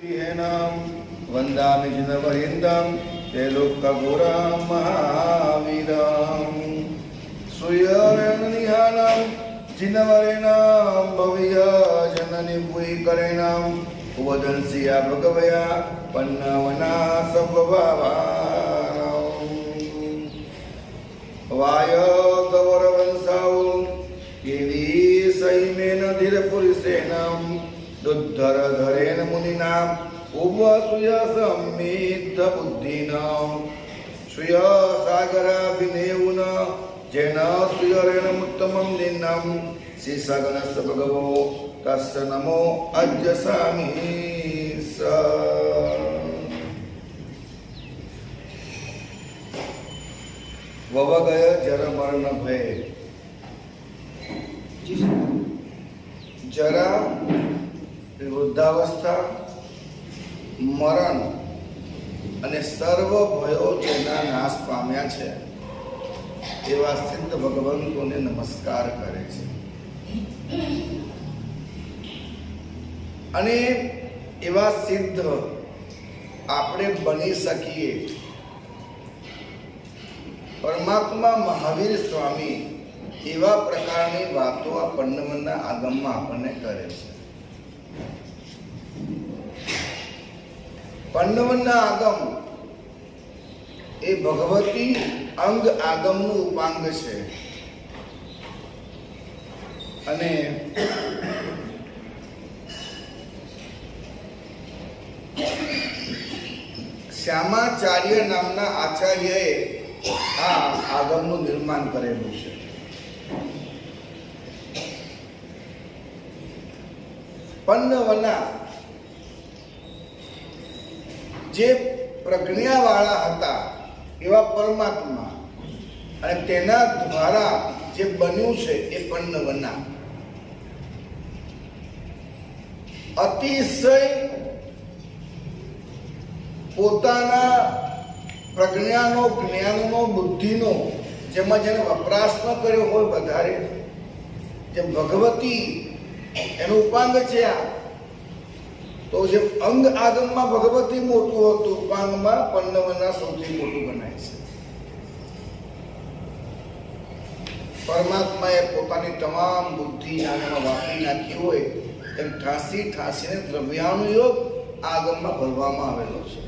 वंदामि जिनवरिन्दं ते लोकगुरां महावीरं सूर्यनिहानं जिनवरेणां भव्य जननि भूयिकरेणां उपदंसिया भगवया पन्नवना सभवानां वाय गौरवंसाउ यदि सैमेन धीरपुरुषेणं दुद्धर धरेण मुनिनां उपसूय सम्मित बुद्धिनां श्रिय सागराभिनेउन जेन श्रियरेणमुत्तमं दिनं श्रीसगणस्य भगवो तस्य नमो अज्जसामि स ववगय जर मरण भय जरा वृद्धावस्था मरण અને સર્વ ભયો જેના નાશ પામ્યા છે એવા સિદ્ધ ભગવંતોને નમસ્કાર કરે છે અને એવા સિદ્ધ આપણે બની શકીએ પરમાત્મા મહાવીર સ્વામી એવા પ્રકારની વાતો આ પન્નવનના આગમમાં આપણને કરે છે પન્નવનના આગમ એ ભગવતી અંગ આગમનું ઉપાંગ છે અને શ્યામાચાર્ય નામના આચાર્યએ આ આગમનું નિર્માણ કરેલું છે પન્નવના જે પ્રજ્ઞાવાળા હતા એવા પરમાત્મા અને તેના દ્વારા જે બન્યું છે એ પન્નવના અતિશય પોતાના પ્રજ્ઞાનો જ્ઞાનનો બુદ્ધિનો જેમાં જેને વપરાશ ન કર્યો હોય વધારે જે ભગવતી એનું ઉપાંગ છે આ તો જે અંગ આગમમાં ભગવતી મોટું હતું ઉપાંગમાં પન્નવના સૌથી મોટું ગણાય છે પરમાત્માએ પોતાની તમામ બુદ્ધિ આમાં વાપરી નાખી હોય એમ ઠાંસી ઠાંસીને દ્રવ્યાનુયોગ આગમમાં ભરવામાં આવેલો છે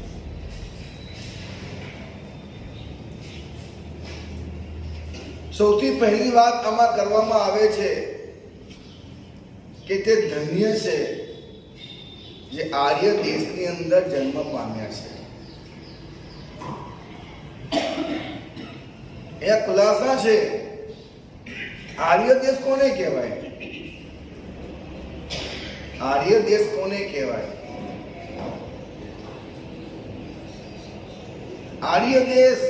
સૌથી પહેલી વાત આમાં કરવામાં આવે છે કે તે ધન્ય છે જે આર્ય દેશની અંદર જન્મ પામ્યા છે એ ખુલાસા છે આર્ય દેશ કોને કહેવાય આર્ય દેશ કોને કહેવાય આર્ય દેશ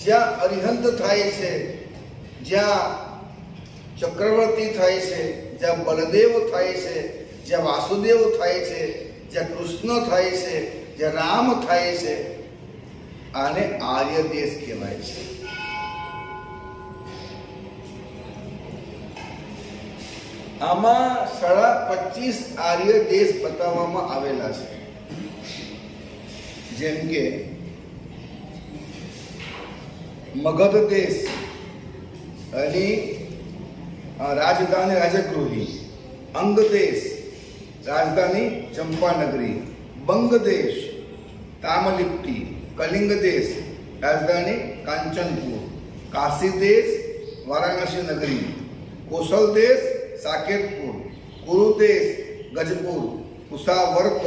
જ્યાં અરિહંત થાય છે જ્યાં ચક્રવર્તી થાય છે જ્યાં બલદેવ થાય છે જ્યાં વાસુદેવ થાય છે જ્યાં કૃષ્ણ થાય છે જ્યાં રામ થાય છે આને આર્ય દેશ કહેવાય છે આમાં 25 આર્ય દેશ બતાવવામાં આવેલા છે જેમ કે મગધ દેશ એની રાજધાની રાજગૃહી અંગ દેશ રાજધાની ચંપાનગરી બંગ દેશ તામલિપ્તિ કલિંગ દેશ રાજધાની કાંચનપુર કાશી દેશ વારાણસી નગરી કોશલ દેશ સાકેતપુર કુરુ દેશ ગજપુર કુશાવર્ત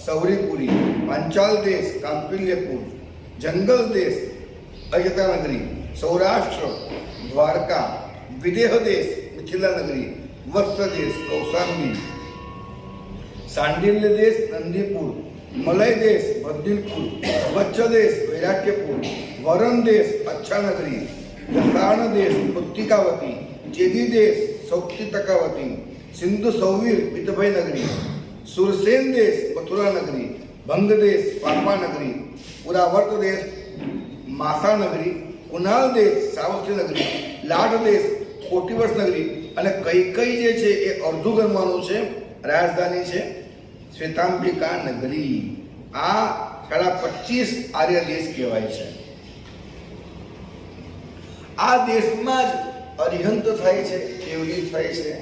સૌરીપુરી પાંચાલ દેશ કાંપિલ્યપુર જંગલ દેશ અયોધ્યા નગરી સૌરાષ્ટ્ર દ્વારકા વિદેહ દેશ મિથિલા નગરી વત્સ દેશ કૌશાંબી सांडिल्य देश नंदीपुर मलय देश बद्दिलपुर वच्छ देश वैराग्यपुर वरण देश अच्छा नगरी दसाण देश पुत्तिकावती चेदी देश सौक्तितकावती सिंधु सौवीर पितभय नगरी सुरसेन देश मथुरा नगरी भंग देश पापा नगरी पुरावर्त देश मासा नगरी कुनाल देश सावस्त्री नगरी लाड देश कोटिवर्ष नगरी અને કઈ કઈ જે છે એ અર્ધું ગણવાનું છે રાજધાની છે શ્વેતાંબિકા નગરી, આ 25 આર્ય દેશ કહેવાય છે. આ દેશમાં જ અરિહંત થાય છે, કેવલી થાય છે,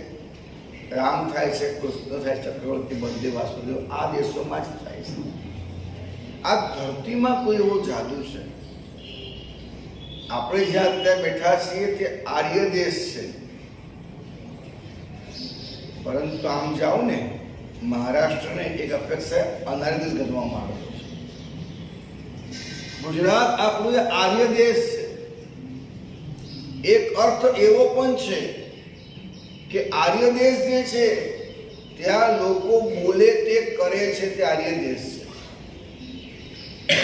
રામ થાય છે, કૃષ્ણ થાય, ચક્રવર્તી, બલદેવ, વાસુદેવ આ દેશોમાં જ થાય છે. આ ધરતીમાં કોઈ એવો જાદુ છે. આપણે જ્યાં ત્યાં બેઠા છીએ તે આર્ય દેશ છે. પરંતુ આમ જાઓ ને મહારાષ્ટ્રને એક અપેક્ષા અનાર્ય દેશ ગણવામાં આવે છે. ગુજરાત આપણું આર્ય દેશ છે. એક અર્થ એવો પણ છે કે આર્ય દેશ જે છે ત્યાં લોકો બોલે તે કરે છે તે આર્ય દેશ છે.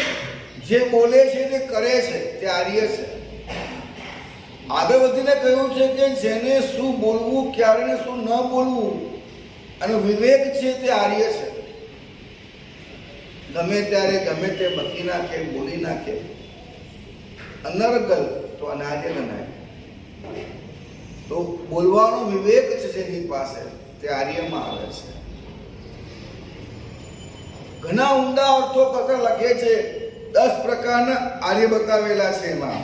જે બોલે છે તે કરે છે તે આર્ય છે. આગળ વધીને કહ્યું છે કે જેને શું બોલવું, ક્યારે ને શું ન બોલવું અને વિવેક છે તે આર્ય છે. ગમે ત્યારે ગમે તે બકી નાખે, બોલી નાખે, અનર્ગલ તો અનાર્ય ગણાય. તો બોલવાનો વિવેક છે જેની પાસે તે આર્યમાં આવે છે. ઘણા ઊંડા અર્થો કરતા લખે છે. 10 પ્રકારના આર્ય બતાવેલા છે. એમાં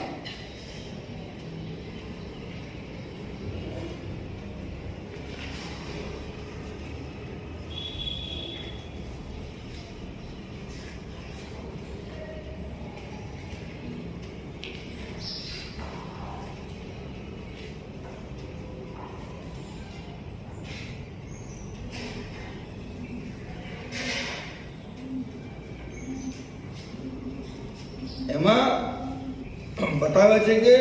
બતાવે છે કે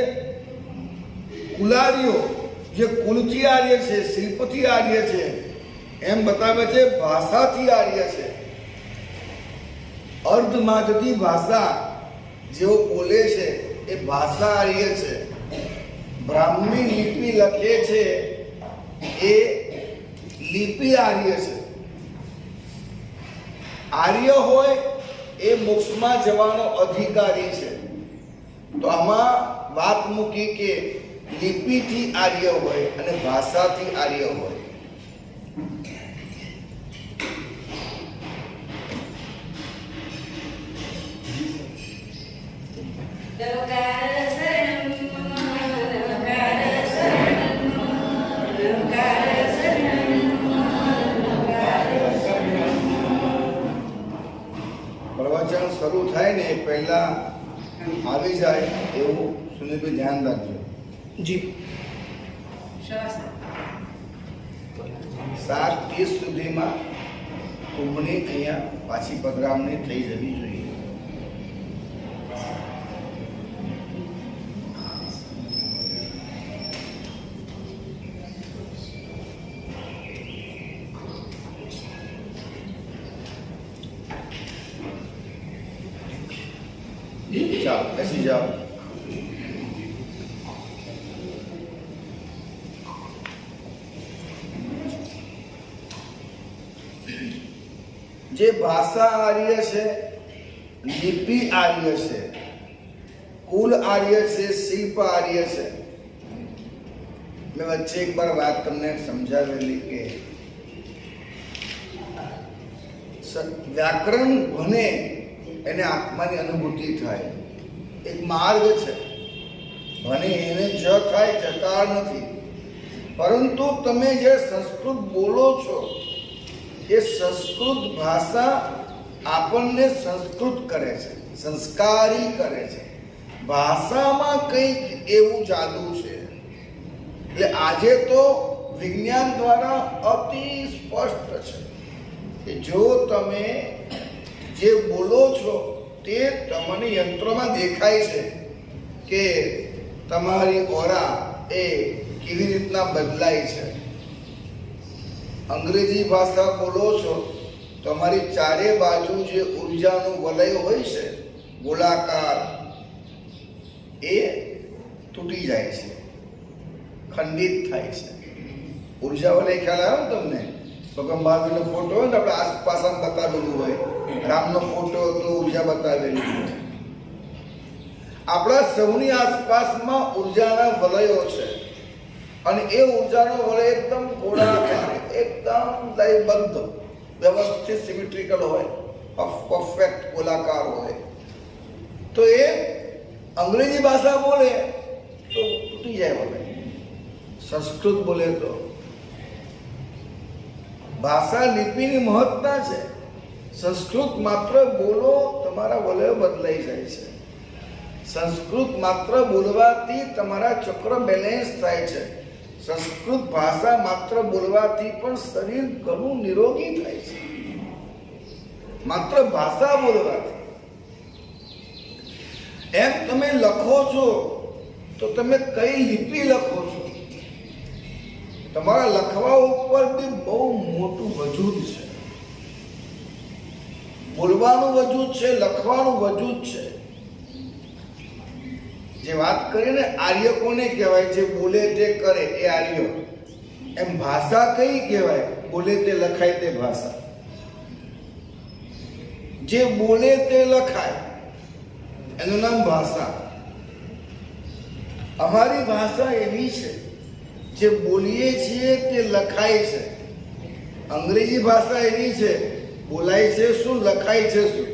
કુલારીઓ જે કુલથી આર્ય છે, શિલ્પથી આર્ય છે, એમ બતાવે છે. ભાષાથી આર્ય છે. અર્ધમાગધી ભાષા જેઓ બોલે છે એ ભાષા આર્ય છે. બ્રાહ્મી લિપિ લખે છે એ લિપિ આર્ય છે. આર્ય હોય એ મોક્ષમાં જવાનો અધિકારી છે. તો આમાં વાત મૂકી કે લિપિથી આર્ય હોય અને ભાષાથી આર્ય હોય. પ્રવચન શરૂ થાય ને પહેલા આવી જાય એવું સુનિલભાઈ ધ્યાન રાખજો. જી 7:30 સુધીમાં કુંભની અહીંયા પાછી પધરામણી થઈ જવી જોઈએ. જાઓ, બેસી જાઓ. જે ભાષા આર્ય છે, લિપિ આર્ય છે, કુલ આર્ય છે, શિલ્પ આર્ય છે. મેં વચ્ચે એક વાર વાત તમને સમજાવેલી કે વ્યાકરણ ભણે એને આત્માની અનુભૂતિ થાય. એક માર્ગ છે. ભણે એને જ થાય, જકાર નથી. પરંતુ તમે જે સંસ્કૃત બોલો છો એ સંસ્કૃત ભાષા આપણને સંસ્કૃત કરે છે, સંસ્કારી કરે છે. ભાષામાં કંઈક એવું જાદુ છે. એટલે આજે તો વિજ્ઞાન દ્વારા અતિ સ્પષ્ટ છે કે જો તમે જે બોલો છો તે તમને યંત્રોમાં દેખાય છે કે તમારી ઓરા એ કેવી રીતના બદલાય છે. અંગ્રેજી ભાષા બોલો છો, તમારી ચારે બાજુ જે ઉર્જાનું વલય હોય છે ગોળાકાર, એ તૂટી જાય છે, ખંડિત થાય છે. ઉર્જા વલય ખ્યાલ આવ્યો ને તમને? ભગવાન મહાવીરનો ફોટો હોય ને આપણે આસપાસ આમ બતાવેલું હોય, રામનો ફોટો તો ઉર્જા બતાવેલી હોય. આપણા સૌની આસપાસમાં ઉર્જાના વલયો છે અને એ ઉર્જાનો વલય એકદમ ગોળાકાર, એકદમ લયબદ્ધ, વ્યવસ્થિત સિમેટ્રિકલ હોય, પરફેક્ટ ગોલાકાર હોય, તો એ અંગ્રેજી ભાષા બોલે તો તૂટી જાય બોલે. સંસ્કૃત બોલે તો ભાષા લિપિની મહત્તા છે. સંસ્કૃત માત્ર બોલો તમારા વલયો બદલાઈ જાય છે. સંસ્કૃત માત્ર બોલવાથી તમારા ચક્ર બેલેન્સ થાય છે. સંસ્કૃત ભાષા માત્ર બોલવાથી પણ શરીર ઘણું નિરોગી થાય છે. માત્ર ભાષા બોલવાથી. એમ તમે લખો છો તો તમે કઈ લિપિ લખો છો? તમારા લખવા ઉપર બી બહુ મોટું વજૂદ છે. બોલવાનું વજૂદ છે, લખવાનું વજૂદ છે. જે વાત કરીને આર્ય કોને કહેવાય? જે બોલે તે કરે એ આર્ય. એમ ભાષા કઈ કહેવાય? બોલે તે લખાય તે ભાષા. જે બોલે તે લખાય એનું નામ ભાષા. અમારી ભાષા એવી છે, જે બોલીએ છીએ તે લખાય છે. અંગ્રેજી ભાષા એવી છે, બોલાય છે શું, લખાય છે શું.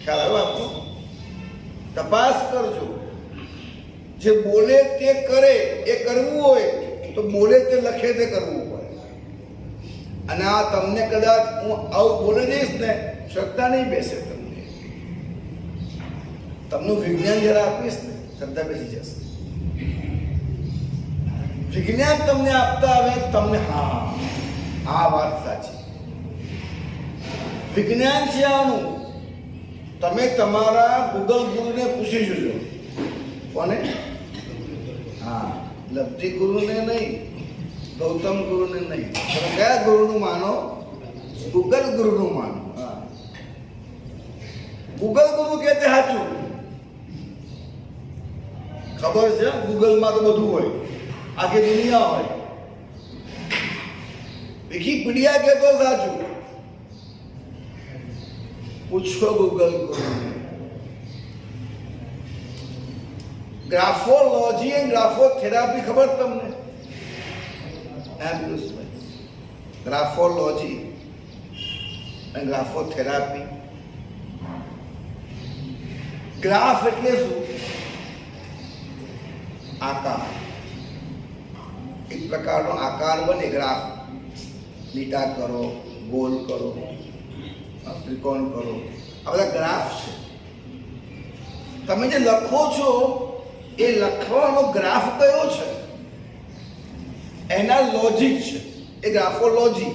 ખ્યાલ આવે આપનો? તપાસ કરજો. જે બોલે તે કરે એ કરવું હોય તો બોલે તે લખે તે કરવું પડે. અને આ તમને કદાચ હું આવું બોલી દઈશ ને, શ્રદ્ધા નહીં બેસે. તમને વિજ્ઞાન જરા આપીશ ને, શ્રદ્ધા બેસી જશે. વિજ્ઞાન તમને આપતા આવે તમને, હા આ વાત સાચી. વિજ્ઞાન છે આનું. તમે તમારા ગૂગલ ગુરુને પૂછી જોજો. કોને? હા, લબ્ધિ ગુરુને નહીં, ગૌતમ ગુરુને નહીં. તમે કયા ગુરુનું માનો? ગૂગલ ગુરુનું માનો. હા, ગૂગલ ગુરુ કે તે સાચું. ખબર છે, ગૂગલમાં તો બધું હોય, આખી દુનિયા હોય. વિકીપીડિયા કે તો સાચું. પૂછો ગૂગલ ગુરુને. ગ્રાફોલોજી એન્ડ ગ્રાફોથેરાપી ખબર તમને? ગ્રાફોલોજી એન્ડ ગ્રાફોથેરાપી. ગ્રાફ એટલે શું? આકાર. એક પ્રકારનો આકાર બને ગ્રાફ. લીટા કરો, ગોલ કરો, ત્રિકોણ કરો, આ બધા ગ્રાફ છે. તમે જે લખો છો એ લખવાનો ગ્રાફ કયો છે? એના લોજિક છે, એ ગ્રાફોલોજી.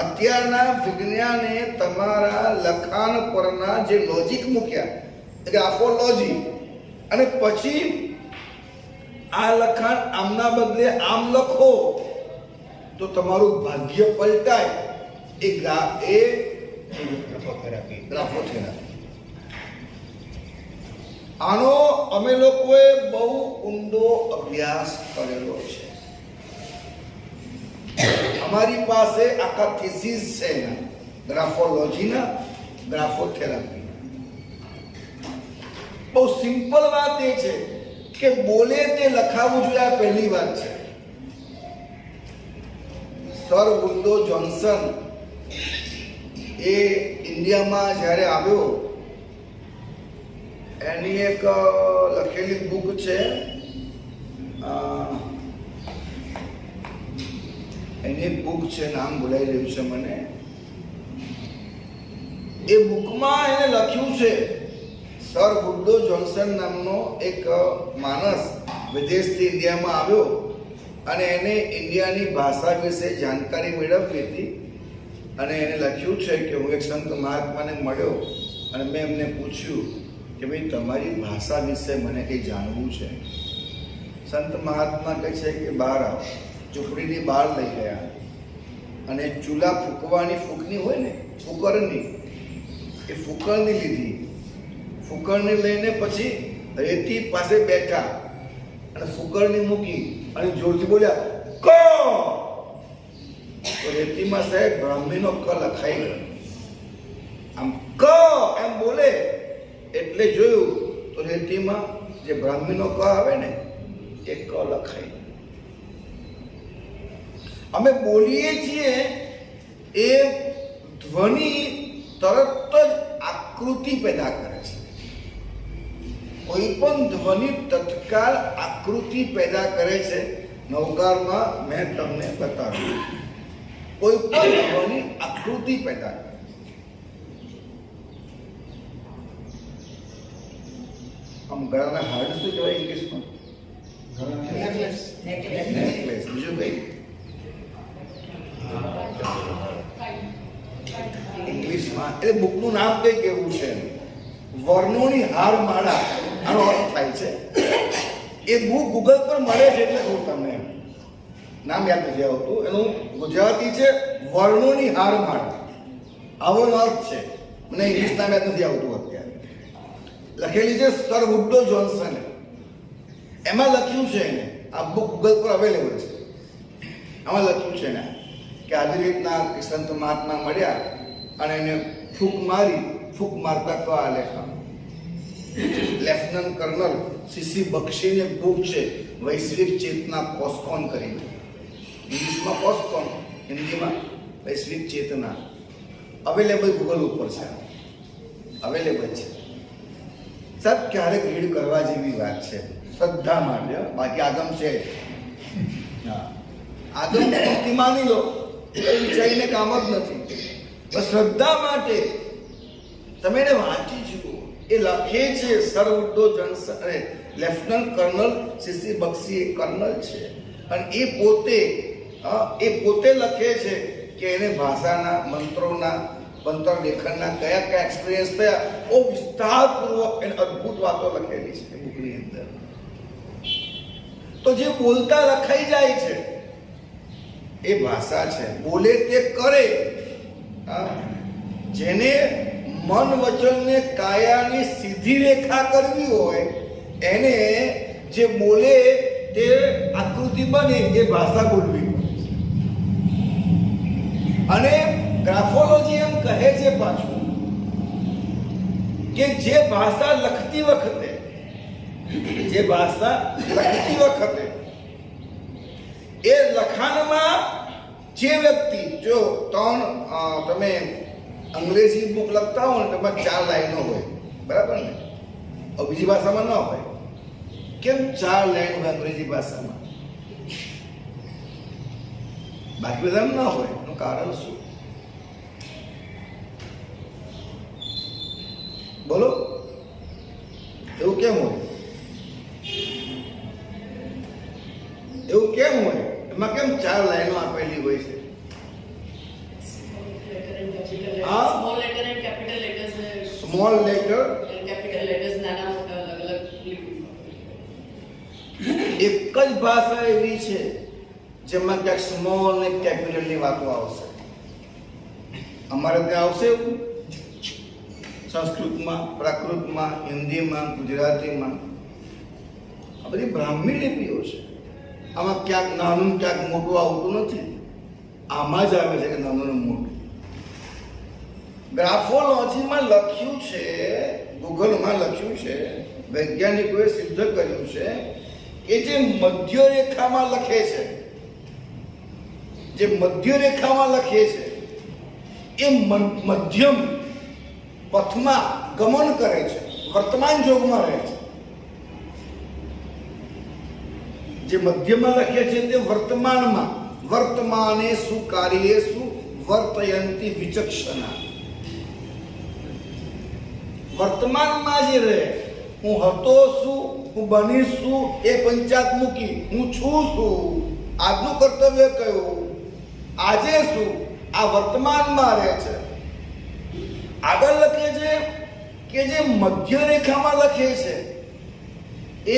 અત્યારના વિજ્ઞાને તમારા લખાણ પરના જે લોજિક મૂક્યા એ ગ્રાફોલોજી. અને પછી આ લખાણ આમના બદલે આમ લખો તો તમારું ભાગ્ય પલટાય. એ ગ્રાફોથેરાપી. આનો અમે લોકોએ બહુ ઊંડો અભ્યાસ કરેલો છે. અમારી પાસે આખા થીસીસ છે ગ્રાફોલોજીના, ગ્રાફોથેરાપી. બહુ સિમ્પલ વાત એ છે કે બોલે તે લખાવવું જોઈએ. આ પહેલી વાત છે. સર વુડો જોન્સન એ ઇન્ડિયામાં જ્યારે આવ્યો, એની એક લખેલી બુક છે, એની એક બુક છે, નામ ભૂલાઈ રહ્યું છે મને. એ બુકમાં એને લખ્યું છે, સર વુડો જોન્સન નામનો એક માણસ વિદેશથી ઇન્ડિયામાં આવ્યો અને એને ઇન્ડિયાની ભાષા વિશે જાણકારી મેળવવી હતી. અને એને લખ્યું છે કે હું એક સંત મહાત્માને મળ્યો અને મેં એમને પૂછ્યું કે ભાઈ તમારી ભાષા વિશે મને કંઈ જાણવું છે. સંત મહાત્મા કહે છે કે બહાર આવો. ઝૂંપડીની બહાર લઈ ગયા અને ચૂલા ફૂંકવાની ફૂંકની હોય ને, ફૂકરની, એ ફૂકરની લીધી. ફૂકરની લઈને પછી રેતી પાસે બેઠા અને ફૂકરની મૂકી અને જોરથી બોલ્યા ક. તો રેતીમાં સાહેબ બ્રાહ્મીનો ક લખાઈ ગયો. આમ ક એમ બોલે એટલે જોયું તો રેતીમાં જે બ્રાહ્મીનો ક આવે ને એ ક લખાઈ. અમે બોલીએ છીએ એ ધ્વનિ તરત જ આકૃતિ પેદા કરે છે. કોઈ પણ ધ્વનિ તત્કાલ આકૃતિ પેદા કરે છે. નવકારમાં મેં તમને બતાવ્યું, કોઈ પણ ધ્વનિ આકૃતિ પેદા કરે. આમ ગળાના હાડ શું કહેવાય ઇંગ્લિશમાં? નેકલેસ. બીજું કઈ ઇંગ્લિશમાં એટલે બુકનું નામ કઈ કેવું છે? વર્ણોની હારમાળા, આનો અર્થ થાય છે. એ બુક ગૂગલ પર મળે છે એટલે હું તમને નામ યાદ નથી આવતું. એનું ગુજરાતી છે વર્ણોની હારમાળા. આવો અર્થ છે. મને ઇંગ્લિશ નામ યાદ નથી આવતું અત્યારે. લખેલી છે સર વુડો જોન્સને. એમાં લખ્યું છે એને, આ બુક ગૂગલ પર અવેલેબલ છે. આમાં લખ્યું છે ને કે આવી રીતના સંત મહાત્મા મળ્યા અને એને ફૂંક મારતા તો આ લેખા લેફ્ટનન્ટ કર્નલ સીસી બક્ષીની બુક છે વૈશ્વિક ચેતના પોસ્ટપોન કરીને. ઇંગ્લિશમાં પોસ્ટપોન, હિન્દીમાં વૈશ્વિક ચેતના. અવેલેબલ ગૂગલ ઉપર છે, અવેલેબલ છે. સર ક્યારેક રીડ કરવા જેવી વાત છે શ્રદ્ધા માટે. બાકી આગમ છે, હા આગમ માની લો વિચારીને કામ જ નથી. બસ શ્રદ્ધા માટે તમે એને વાંચી જુઓ. એ લખે છે સર વુડો Johnson, lieutenant colonel CC Bakshi એ કર્નલ છે અને એ પોતે લખે છે કે એને ભાષાના મંત્ર લેખનના કયા એક્સપિરિયન્સ થયા. બહુ વિસ્તારપૂર્વક એને અદ્ભુત વાતો લખેલી છે બુકની અંદર. તો જે બોલતા લખાઈ જાય છે એ ભાષા છે. બોલે તે કરે. જેને મન વચન ને કાયાની સીધી રેખા કરવી હોય એને જે બોલે તે આકૃતિ બને એ ભાષા બોલવી પડે. અને ગ્રાફોલોજી એમ કહે છે પાછું કે જે ભાષા લખતી વખતે એ લખાણમાં જે વ્યક્તિ, જો તમે અંગ્રેજી બુક લખતા હો ને તેમાં 4 લાઈનો હોય, બરાબર ને? બીજી ભાષામાં ન હોય. કેમ 4 લાઈન હોય અંગ્રેજી ભાષામાં, બાકી બધા ન હોય? એનું કારણ શું? બોલો, એવું કેમ હોય? એમાં કેમ 4 લાઈનો આપેલી હોય છે? સ્મોલ લેટર કેપિટલ લેટર્સ નાના મોટા અલગ અલગ લીધું. એક જ ભાષા એવી છે જેમાં ક્યાંક સ્મોલ ને કેપિટલની વાતો આવશે. અમારે ત્યાં આવશે એવું? સંસ્કૃતમાં, પ્રાકૃતમાં, હિન્દીમાં, ગુજરાતીમાં, આ બધી બ્રાહ્મી લિપિઓ છે. આમાં ક્યાંક નાનું ક્યાંક મોટું આવતું નથી. આમાં જ આવે છે કે નાનું ને મોટું. ગ્રાફોલોજીમાં લખ્યું છે, ગૂગલમાં લખ્યું છે, વૈજ્ઞાનિકોએ સિદ્ધ કર્યું છે કે જે મધ્ય રેખામાં લખે છે, એ મધ્યમ પથમાં ગમન કરે છે, વર્તમાન જોગમાં રહે છે. જે મધ્યમાં લખે છે તે વર્તમાનમાં, વર્તમાનેષુ કાર્યેષુ વર્તયંતિ વિચક્ષણા. વર્તમાનમાં જે રહે, હું હતો શું, હું બનીશ શું, એ પંચાત્મુખી, હું છું શું, આજનું કર્તવ્ય કયું, આજે શું, આ વર્તમાનમાં રહે છે. આગળ લખે છે કે જે મધ્ય રેખામાં લખે છે એ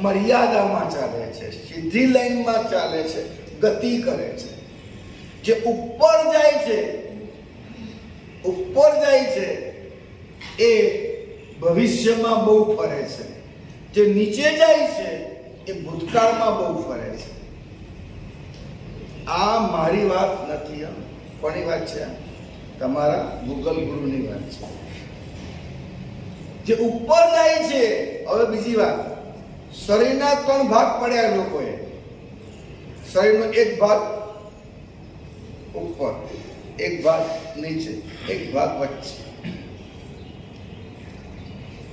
મર્યાદામાં ચાલે છે, સીધી લાઈનમાં ચાલે છે, ગતિ કરે છે. જે ઉપર જાય છે એ ભવિષ્યમાં બહુ ફરે છે. જે નીચે જાય છે એ ભૂતકાળમાં બહુ ફરે છે. આ મારી વાત નથી, કોની વાત છે? તમારા ગૂગલ ગુરુની વાત છે. જે ઉપર જાય છે, હવે બીજી વાત, શરીરના 3 ભાગ પડ્યા લોકોએ. શરીરનો એક ભાગ ઉપર, એક ભાગ નીચે, એક ભાગ વચ્ચે.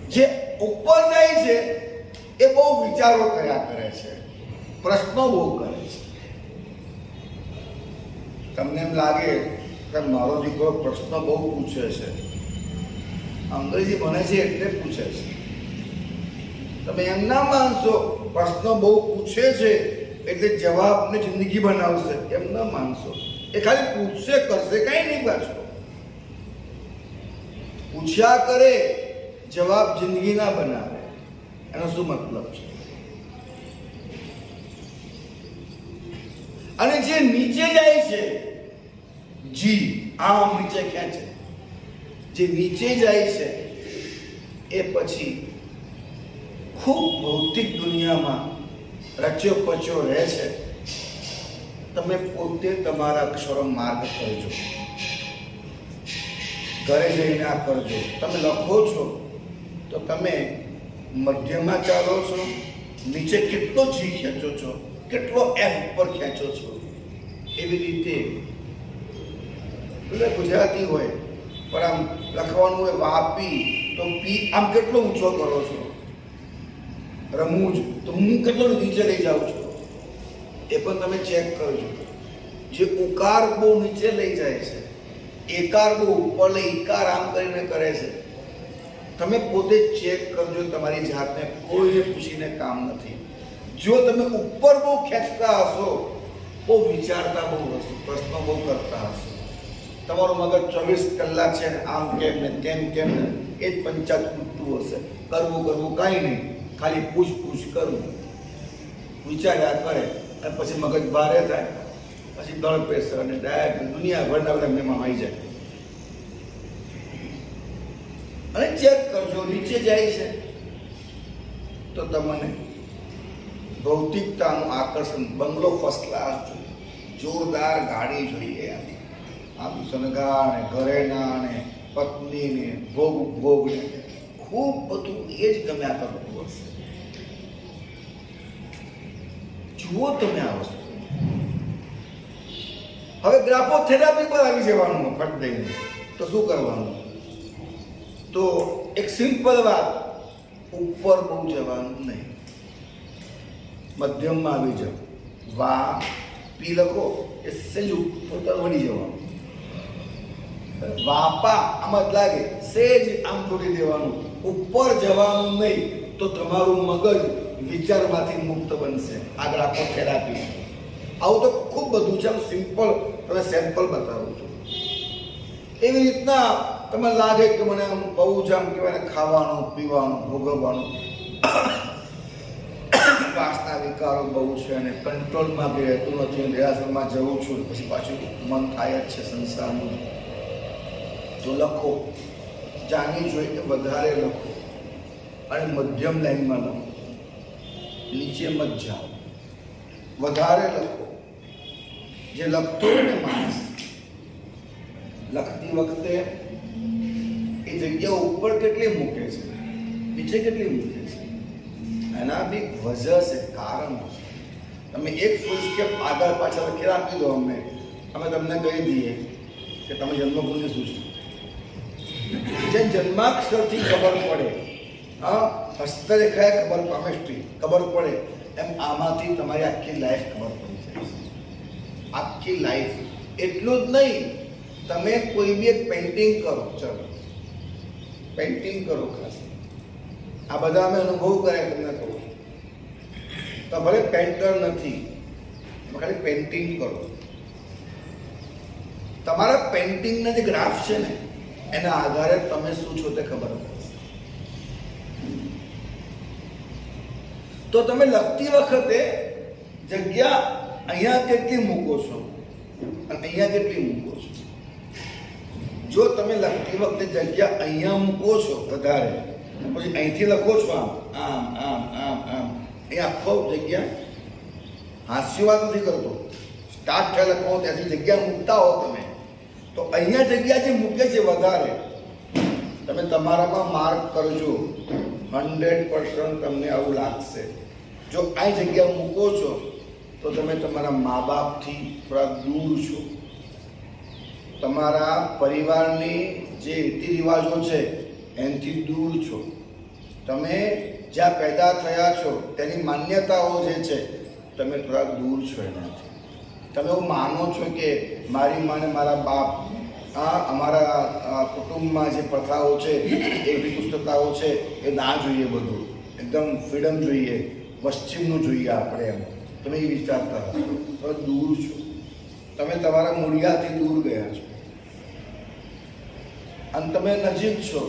જે ઉપર જાય છે એ બહુ વિચારો કર્યા કરે છે, પ્રશ્નો બહુ કરે છે. તમને એમ લાગે કે મારો દીકરો પ્રશ્ન બહુ પૂછે છે, અંગ્રેજી ભણે છે એટલે પૂછે છે. તમે એમ ના માનશો પ્રશ્નો બહુ પૂછે છે એટલે જવાબને જિંદગી બનાવશે, એમ ના માનશો. એ ખાલી પૂછશે, કરશે કઈ નહીં. પાછો પૂછ્યા કરે, જવાબ જિંદગી ના બનાવે. એનો શું મતલબ છે? અને જે નીચે જાય છે, જી આમ નીચે ખેંચે, જે નીચે જાય છે એ પછી ખૂબ ભૌતિક દુનિયામાં રચ્યો પચ્યો રહે છે. તમે પોતે તમારા અક્ષરો માર્ગ કરજો, ઘરે જઈને આ કરજો. તમે લખો છો તો તમે મધ્યમાં ચાલો છો, નીચે કેટલો જી ખેંચો છો, કેટલો એફ પર ખેંચો છો. એવી રીતે એટલે ગુજરાતી હોય પણ આમ લખવાનું હોય વાપી તો પી આમ કેટલો ઊંચો કરો છો. રમૂજ તો હું કેટલો નીચે લઈ જાઉં છું, એ પણ તમે ચેક કરજો. જે ઉકાર બહુ નીચે લઈ જાય છે, એકાર બહુ ઉપર લઈ ઈકાર આમ કરીને કરે છે. તમે પોતે ચેક કરજો તમારી જાતને, કોઈને પૂછીને કામ નથી. જો તમે ઉપર બહુ ખેંચતા હશો, બહુ વિચારતા બહુ હશો, પ્રશ્નો બહુ કરતા હશો, તમારું મગજ 24 કલાક છે ને આમ કેમ ને તેમ કેમ ને એ જ પંચાયત કૂદતું હશે. કરવું કાંઈ નહીં, ખાલી પૂછ કરવું, વિચાર્યા કરે અને પછી મગજ ભારે થાય, પછી બ્લડ પ્રેશર અને ડાયાબિટીસ દુનિયાભરના બધા મેમાં આવી જાય. અને ચેક કરજો નીચે જાય છે તો તમને ભૌતિકતાનું આકર્ષણ, બંગલો ફર્સ્ટ ક્લાસ જોઈએ, જોરદાર ગાડી જોઈએ, આમ સનગા ને ઘરેણા ને પત્ની ને ભોગ ને ખૂબ બધું એ જ ગમ્યા કરતું હશે. જુઓ તમે આ વસ્તુ. હવે ગ્રાફોથેરાપી પર આવી જવાનું ફટ દઈને તો શું કરવાનું? તો એક સિમ્પલ વાત, ઉપર બહુ જવાનું નહીં, મધ્યમમાં આવી જાવ. વા પી લખો એ સેજ ઉપર વળી જવાનું. વાપા આમાં જ લાગે, સેજ આમ તોડી દેવાનું, ઉપર જવાનું નહીં. તો તમારું મગજ વિચારમાંથી મુક્ત બનશે. આગળ આપો થેરાપી. આવું તો ખૂબ બધું છે, સિમ્પલ તમે સેમ્પલ બતાવું છું. એવી રીતના તમને લાગે કે મને આમ બહુ જ આમ કહેવાય ખાવાનું પીવાનું ભોગવવાનું શ્વાસના વિકારો બહુ છે અને કંટ્રોલમાં બી રહેતું નથી, રિહાર્સલમાં જવું છું પછી પાછું મન થાય જ છે સંસારનું. તો લખો, જાણી જોઈ કે વધારે લખો અને મધ્યમ લાઈનમાં લખો, નીચે મત જાઓ. વધારે લખો. જે લખતો હોય ને માણસ, લખતી વખતે એ જગ્યા ઉપર કેટલી મૂકે છે, નીચે કેટલી મૂકે છે, એના બી વજહ છે, કારણ છે. તમે એક ફૂલ સ્ટેપ આગળ પાછળ લખી આપી દો, અમે તમને કહી દઈએ કે તમે જન્મભૂમિ શું છે. જે જન્માક્ષરથી ખબર પડે, હા, હસ્તરેખાએ ખબર પામે, ખબર પડે, એમ આમાંથી તમારી આખી લાઈફ ખબર પડી જાય. આખી લાઈફ. એટલું જ નહીં, તમે કોઈ બી એક પેઇન્ટિંગ કરો, ચલો પેઇન્ટિંગ કરો ખાસ. આ બધા અમે અનુભવ કર્યા, તમને કહું. તો ભલે પેઇન્ટર નથી, ખાલી પેઇન્ટિંગ કરો. તમારા પેઇન્ટિંગના જે ગ્રાફ છે ને, એના આધારે તમે શું છો તે ખબર પડશે. તો તમે લખતી વખતે જગ્યા અહીંયા કેટલી મૂકો છો અને અહીંયા કેટલી મૂકો છો. જો તમે લખતી વખતે જગ્યા અહીંયા મૂકો છો વધારે, પછી અહીંથી લખો છો આમ આમ આમ આમ આમ, એ આખો જગ્યા, હાસ્ય વાત નથી કરતો, સ્ટાર્ટ થયા લખો ત્યાંથી જગ્યા મૂકતા હો તમે, તો અહીંયા જગ્યા જે મૂકે છે વધારે, તમે તમારામાં માર્ક કરજો. 100% તમને આવું લાગશે. જો આ જગ્યા મૂકો છો તો તમે તમારા મા બાપથી થોડા દૂર છો. તમારા પરિવારની જે રીતિ રિવાજો છે એનાથી દૂર છો. તમે જ્યાં પેદા થયા છો તેની માન્યતાઓ જે છે તમે થોડા દૂર છો એનાથી. તમે એવું માનો છો કે મારી માને મારા બાપ અમારા કુટુંબમાં જે પ્રથાઓ છે એ વિકૃતતાઓ છે એ ના જોઈએ, બધું એકદમ ફ્રીડમ જોઈએ, પશ્ચિમનું જોઈએ આપણે એમ તમે એ વિચારતા હશો. તમે દૂર છો, તમે તમારા મૂળિયાથી દૂર ગયા છો અને તમે નજીક છો.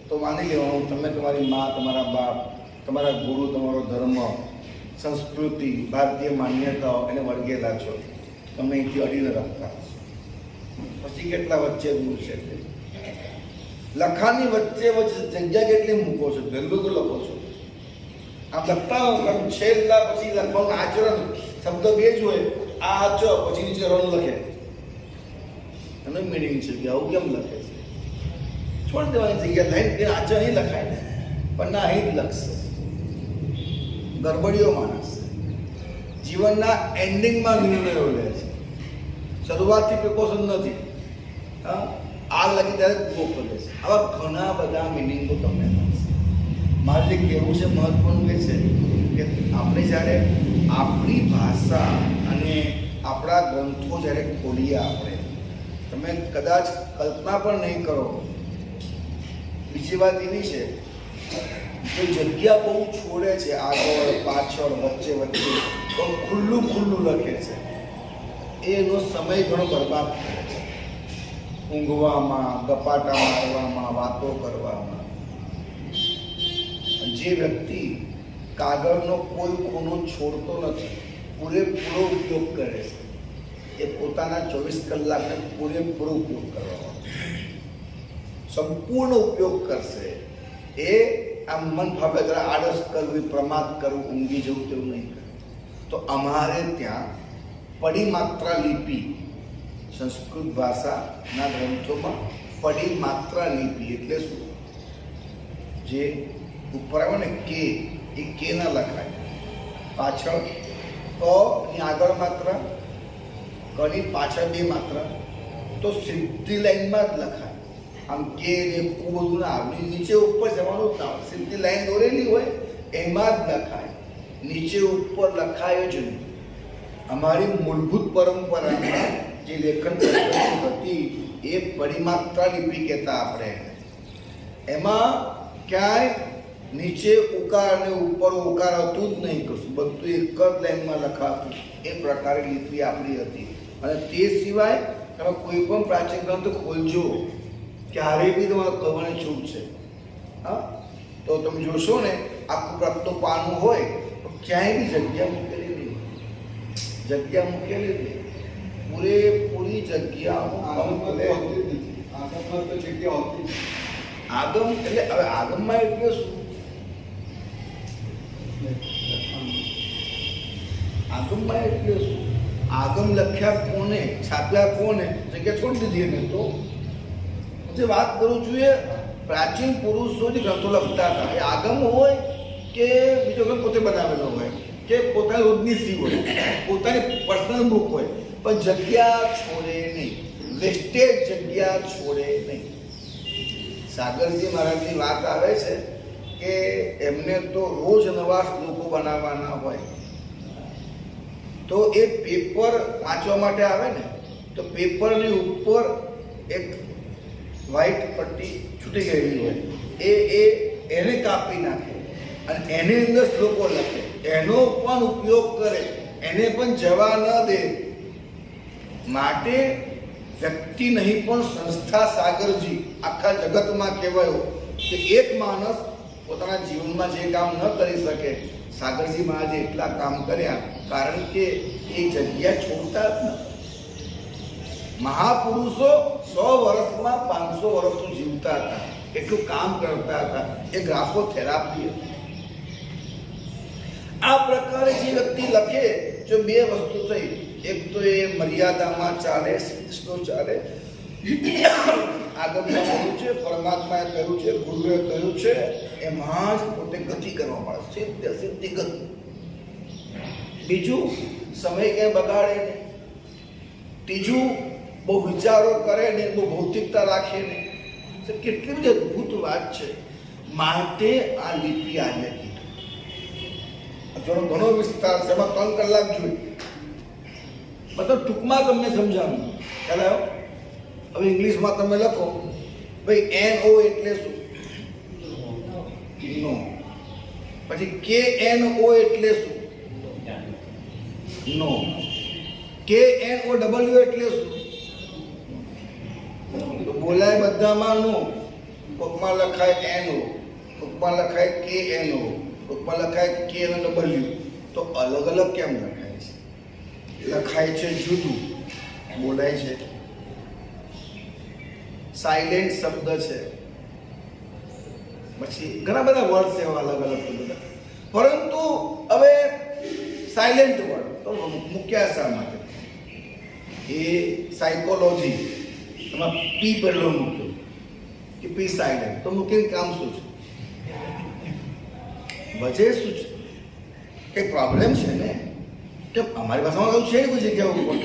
તો માની લેવાનું તમે તમારી મા, તમારા બાપ, તમારા ગુરુ, તમારો ધર્મ, સંસ્કૃતિ, ભારતીય માન્યતાઓ એને વળગેલા છો. તમે અહીંથી અડીને રાખતા હશો. પછી કેટલા વચ્ચે દૂર છે તે લખાણની વચ્ચે જગ્યા કેટલી મૂકો છો, ભેગું લખો છો. આમ લખતા હો છેલ્લા પછી લખવાનું આચરણ શબ્દ બે જ હોય, આ ચ પછી નીચે રન લખે. એનો મિનિંગ છે કે આવું કેમ લખે છે. છોડ દેવાની જગ્યા લાઈન કે આચ અહીં લખાય ને પણ ના અહીં જ લખશે. ગરબડીઓ માણસ જીવનના એન્ડિંગમાં નિર્ણયો લે છે, શરૂઆતથી પ્રિકોશન નથી. આગ લાગી ત્યારે પૂરો કરે છે. આવા ઘણા બધા મિનિંગો તમને મળશે. મારે જે કહેવું છે મહત્વનું એ છે કે આપણે જ્યારે આપણી ભાષા અને આપણા ગ્રંથો જ્યારે ખોલીએ આપણે, તમે કદાચ કલ્પના પણ નહીં કરો. બીજી વાત એવી છે કે જગ્યા બહુ છોડે છે, આગળ પાછળ વચ્ચે વચ્ચે તો ખુલ્લું ખુલ્લું લખે છે. એનો સમય ઘણો બરબાદ કરે છે, ઊંઘવામાં, ગપાટા મારવામાં, વાતો કરવામાં. જે વ્યક્તિ કાગળનો કોઈ ખૂણો છોડતો નથી, પૂરેપૂરો ઉપયોગ કરે છે, એ પોતાના 24 કલાકને પૂરેપૂરો ઉપયોગ કરવા સંપૂર્ણ ઉપયોગ કરશે. એ આમ મન ભાવે જરા આળસ કરવી, પ્રમાદ કરવું, ઊંઘી જવું તેવું નહીં કરે. તો અમારે ત્યાં પડિમાત્રા લિપિ, સંસ્કૃત ભાષાના ગ્રંથોમાં પડિમાત્રા લિપિ એટલે શું? જે ઉપર આવે ને કે, એ કે ના લખાય, પાછળ કની આગળ માત્રા, કની પાછળ બે માત્રા, તો સીધી લાઈનમાં જ લખાય. આમ કે ને કુ બધું ના આવે, નીચે ઉપર જવાનું ના આવે. સીધી લાઈન દોરેલી હોય એમાં જ લખાય, નીચે ઉપર લખાય જ નહીં. અમારી મૂળભૂત પરંપરામાં જે લેખન પદ્ધતિ હતી એ પડિમાત્રા લિપિ કહેતા આપણે. એમાં ક્યાંય નીચે ઉકાર ને ઉપર ઉકાર હતું જ નહીં, કશું બધું એક જ લાઈનમાં લખાતું. એ પ્રકારે લિપિ આપણી હતી. અને તે સિવાય તમે કોઈ પણ પ્રાચીન ગ્રંથ ખોલજો, ક્યારેય બી તમારે કહેવાની છૂટ છે. હા, તો તમે જોશો ને આખું પ્રતનું પાનું હોય તો ક્યાંય બી જગ્યા મૂકેલી નહીં, જગ્યા મૂકેલી નહીં. પૂરેપૂરી જગ્યાઓ આગમ. એટલે હવે આગમમાં એટલે શું? આગમમાં એટલે શું? આગમ લખ્યા કોને, છાપ્યા કોને, જગ્યા છોડી દીધી એને. તો જે વાત કરું છું એ પ્રાચીન પુરુષો જે ગ્રંથો લખતા હતા, એ આગમ હોય કે બીજો ગ્રંથ પોતે બનાવેલો હોય કે પોતાની રોજની સી હોય, પોતાની પર્સનલ બુક હોય, પણ જગ્યા છોડે નહીં, વેસ્ટેજ જગ્યા છોડે નહીં. સાગરજી મહારાજની વાત આવે છે કે એમને તો રોજ નવા શ્લોકો બનાવવાના હોય. તો એ પેપર વાંચવા માટે આવે ને, તો પેપરની ઉપર એક વ્હાઈટ પટ્ટી છૂટી ગયેલી હોય, એને કાપી નાખે અને એની અંદર શ્લોકો લખે, એનો પણ ઉપયોગ કરે, એને પણ જવા ન દે. માટે વ્યક્તિ નહીં પણ સંસ્થા સાગરજી આખા જગતમાં કહેવાયો કે એક માણસ પોતાના જીવનમાં જે કામ ન કરી શકે, સાગરજી મહારાજે એટલા કામ કર્યા, કારણ કે એ જગ્યા છોડતા જ ન. મહાપુરુષો 100 વર્ષમાં 500 વર્ષનું જીવતા હતા, એટલું કામ કરતા હતા. એ ગ્રાફો થેરાપી હતી. આ પ્રકારે જે વ્યક્તિ લખે, જો બે વસ્તુ થઈ, એક તો એ મર્યાદામાં ચાલે, શિસ્તો ચાલે. આગળમાં કહ્યું છે, પરમાત્માએ કહ્યું છે, ગુરુએ કહ્યું છે, એમાં જ પોતે ગતિ કરવા મળે, સિદ્ધિ ગતિ. બીજું, સમય ક્યાંય બગાડે નહીં. ત્રીજું, બહુ વિચારો કરે ને, બહુ ભૌતિકતા રાખે ને, તો કેટલી બધી અદ્ભુત વાત છે. માટે આ લિપિ આર્ય કીધું. જેનો ઘણો વિસ્તાર છે, એમાં 3 કલાક જોઈએ. મતલબ ટૂંકમાં તમને સમજાવું. ખ્યાલ આવ્યો? હવે ઇંગ્લિશમાં તમે લખો ભાઈ NO એટલે શું? નો. પછી KNO એટલે શું? નો. KNOW એટલે શું? તો બોલાય બધામાં નો. કોકમાં લખાય NO, કોકમાં લખાય KNO, કોકમાં લખાય KNW. તો અલગ અલગ કેમ લખાય છે? લખાય છે જુદું, બોલાય છે સાયલેન્ટ શબ્દ છે. પછી ઘણા બધા વર્ડ છે એવા અલગ અલગ બધા. પરંતુ હવે સાયલેન્ટ વર્ડ તો મૂક્યા શા માટે? એ સાયકોલોજી એમાં પી પહેલો મૂક્યો કે પી સાયલેન્ટ. તો મૂકીને કામ શું છે? વજે શું છે? કંઈ પ્રોબ્લેમ છે ને? કે અમારી ભાષામાં આવું છે કોઈ જગ્યા ઉપર,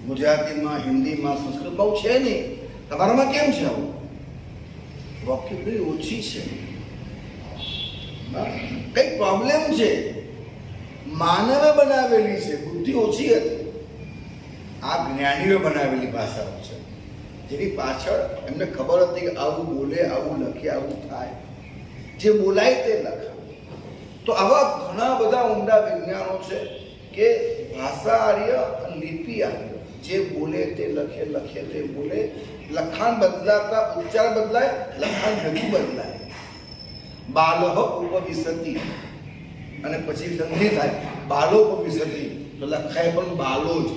ગુજરાતીમાં, હિન્દીમાં, સંસ્કૃતમાં બહુ છે નહીં. તમારામાં કેમ છે આવું? વોકેબ્યુલરી ઓછી છે. કંઈક પ્રોબ્લેમ છે. માનવે બનાવેલી છે, બુદ્ધિ ઓછી હતી. આ જ્ઞાનીઓ બનાવેલી ભાષાઓ છે, જેની પાછળ એમને ખબર હતી કે આવું બોલે, આવું લખે, આવું થાય. જે બોલાય તે લખાય. તો આવા ઘણા બધા ઊંડા વિજ્ઞાનો છે કે ભાષા આર્ય અને લિપિ આર્ય. જે બોલે તે લખે, લખે તે બોલે. લખાણ બદલાતા ઉચ્ચાર બદલાય, લખાણ ભેગું બદલાય. બાલહ ઉપવિશતિ અને પછી સંધિ થાય બાલો ઉપવિશતિ, તો લખાય પણ બાલો જ.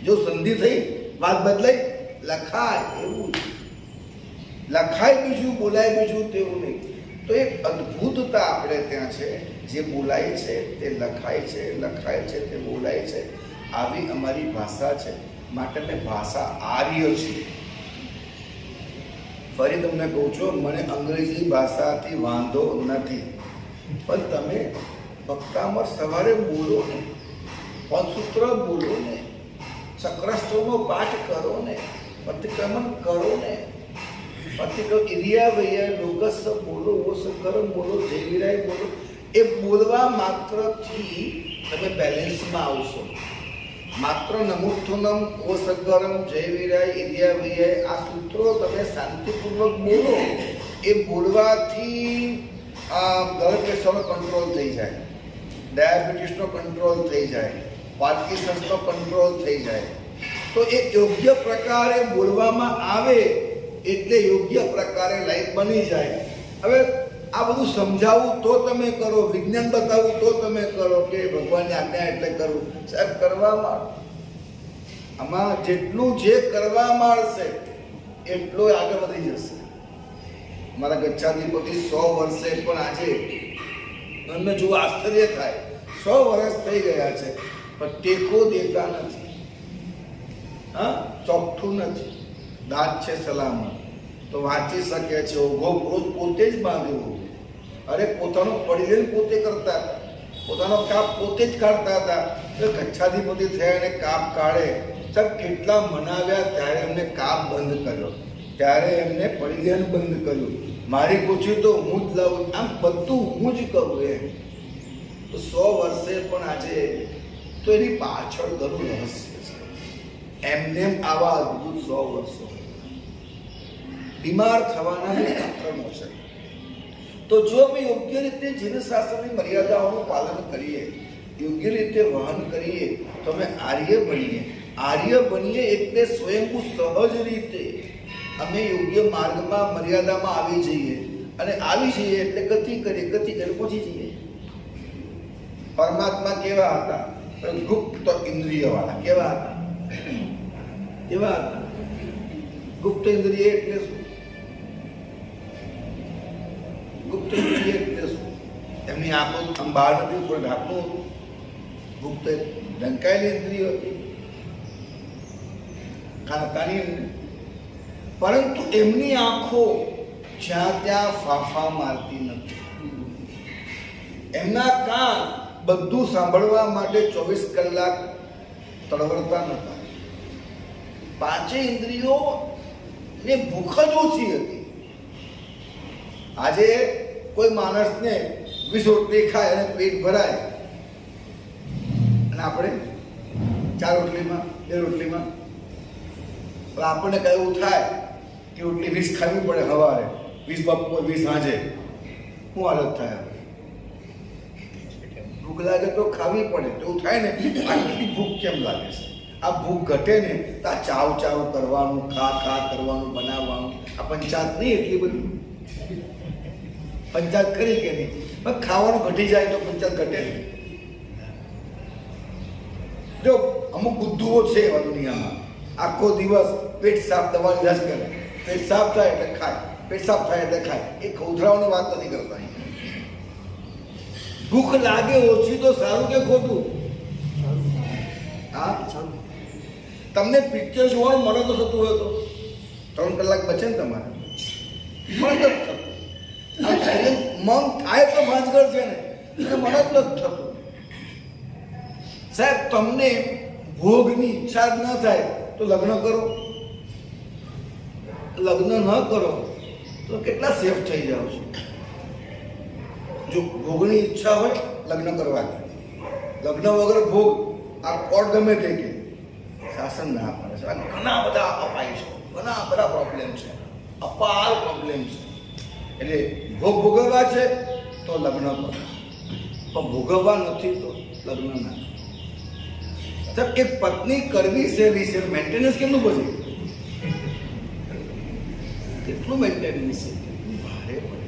જો સંધિ થઈ વાત બદલાઈ, લખાય એવું જ. લખાય બીજું, બોલાય બીજું, તેવું નહીં. તો એક અદ્ભુતતા આપણે ત્યાં છે. જે બોલાય છે તે લખાય છે, લખાય છે તે બોલાય છે. આવી અમારી ભાષા છે. માટે મેં ભાષા આર્ય છે. ફરી તમને કહું છું, મને અંગ્રેજી ભાષાથી વાંધો નથી, પણ તમે વક્તામાં સવારે બોલો ને, પંચસૂત્ર બોલો ને, ચક્રસ્ત્રનો પાઠ કરો ને, પ્રતિક્રમણ કરો ને, ઇરિયા વૈયા લોગસ બોલો, ઓસગરમ બોલો, જય વિરાય બોલો. એ બોલવા માત્રથી તમે બેલેન્સમાં આવશો. માત્ર નમોથુનમ, ઓસગરમ, જય વિરાય, ઇરિયા વૈયા આ સૂત્રો તમે શાંતિપૂર્વક બોલો. એ બોલવાથી બ્લડ પ્રેશરનો કંટ્રોલ થઈ જાય, ડાયાબિટીસનો કંટ્રોલ થઈ જાય, પાર્કિન્સન્સનો કંટ્રોલ થઈ જાય. તો એ યોગ્ય પ્રકારે બોલવામાં આવે એટલે યોગ્ય પ્રકારે લાઈફ બની જાય. હવે આ બધું સમજાવું તો તમે કરો, વિજ્ઞાન બતાવું તો તમે કરો કે ભગવાનની આજ્ઞા એટલે કરવું. સાહેબ, કરવામાં આમાં જેટલું જે કરવા માંડશે એટલો આગળ વધી જશે. મારા ગચ્છાધિપતિ 100 વર્ષે પણ આજે તમને જો આશ્ચર્ય થાય, 100 વર્ષ થઈ ગયા છે પણ ટેકો દેતા નથી. હા, ચોખ્ઠું નથી, દાંત છે સલામત, તો વાંચી શકે છે. ઓઘો ક્રોધ પોતે જ બાંધ્યો. અરે પોતાનો પડી લઈને પોતે કરતા હતા, પોતાનો કાપ પોતે જ કાઢતા હતા. તો ગચ્છાધિપતિ થયા અને કાપ કાઢે. સાહેબ, કેટલા મનાવ્યા ત્યારે એમને કાપ બંધ કર્યો, ત્યારે એમને પડી લઈને બંધ કર્યું. મારી પૂછ્યું તો હું જ લાવું, આમ બધું હું જ કરું. એમ તો 100 વર્ષે પણ આજે તો એની પાછળ ઘણું રહસ્ય છે. એમને આવા અદ્ભુત 100 વર્ષો બીમાર થવાના કારણો છે. તો જો અમે યોગ્ય રીતે જીન શાસ્ત્રની મર્યાદાઓનું પાલન કરીએ, યોગ્ય રીતે વહન કરીએ, તો અમે આર્ય બનીએ. આર્ય બનીએ એટલે સ્વયંભૂ સહજ રીતે અમે યોગ્ય માર્ગમાં, મર્યાદામાં આવી જઈએ. અને આવી જઈએ એટલે ગતિ કરીએ, ગતિ કરી પહોંચી જઈએ. પરમાત્મા કેવા હતા? ગુપ્ત ઇન્દ્રિયવાળા. કેવા હતા? કેવા હતા? ગુપ્ત ઇન્દ્રિય એટલે શું? ગુપ્ત ઇન્દ્રિય એટલે શું? એમની આંખો અંબાર નથી, ઉપર ઢાંકણું હતું. ગુપ્ત ઢંકાયેલી ઇન્દ્રિયો હતી, ખાનકાની. પરંતુ એમની આંખો જ્યાં ત્યાં ફાંફા મારતી નથી. એમના કાન બધું સાંભળવા માટે 24 કલાક તળવળતા નહોતા. પાંચેય ઇન્દ્રિયો ને ભૂખ જ ઓછી હતી. આજે કોઈ માણસને 20 રોટલી ખાય અને પેટ ભરાય, અને આપણે 4 રોટલીમાં 2 રોટલીમાં, પણ આપણને કયું થાય કે રોટલી 20 ખાવી પડે સવારે, 20 બપોર, 20 સાંજે. શું હાલત થાય? ભૂખ લાગે તો ખાવી પડે. તો એવું થાય ને, આટલી ભૂખ કેમ લાગે છે? આ ભૂખ ઘટે ને તો આ ચાવ ચાવ કરવાનું, ખા ખા કરવાનું, બનાવવાનું, આ પંચાયત નહીં એટલી બધી. પંચાયત કરી કે નહીં? પણ ખાવાનું ઘટી જાય તો પંચાયત ઘટે નહીં. જો અમુક બુદ્ધુઓ છે એવા દુનિયામાં, આખો દિવસ પેટ સાફ દવા લીધા જ કરે. પેટ સાફ થાય એટલે ખાય, પેટ સાફ થાય એટલે ખાય. એ ખોધરાઓની વાત નથી કરતા. ભૂખ લાગે ઓછી તો સારું કે ખોટું? હા, તમને પિક્ચર જોવાનું મને તો થતું હોય તો 3 કલાક બચે ને તમારે, મને નથી થતું. મન થાય તો ભાંજગર છે ને, મને જ નથી થતું. સાહેબ, તમને ભોગની ઈચ્છા જ ન થાય તો લગ્ન કરો. લગ્ન ન કરો તો કેટલા સેફ થઈ જાવ છો. જો ભોગની ઈચ્છા હોય લગ્ન કરવાની. લગ્ન વગર ભોગ, આ કોર્ટ ગમે તે કે શાસન ના પાડે છે. ઘણા બધા અપાય છે, ઘણા બધા પ્રોબ્લેમ છે, અપાર પ્રોબ્લેમ છે. એટલે ભોગ ભોગવવા છે તો લગ્ન કરો, પણ ભોગવવા નથી તો લગ્ન ના. સાહેબ, એક પત્ની કરવી સહેલી છે, મેન્ટેનન્સ કેટલું બધું, કેટલું મેન્ટેનન્સ છે, કેટલું ભારે પડે.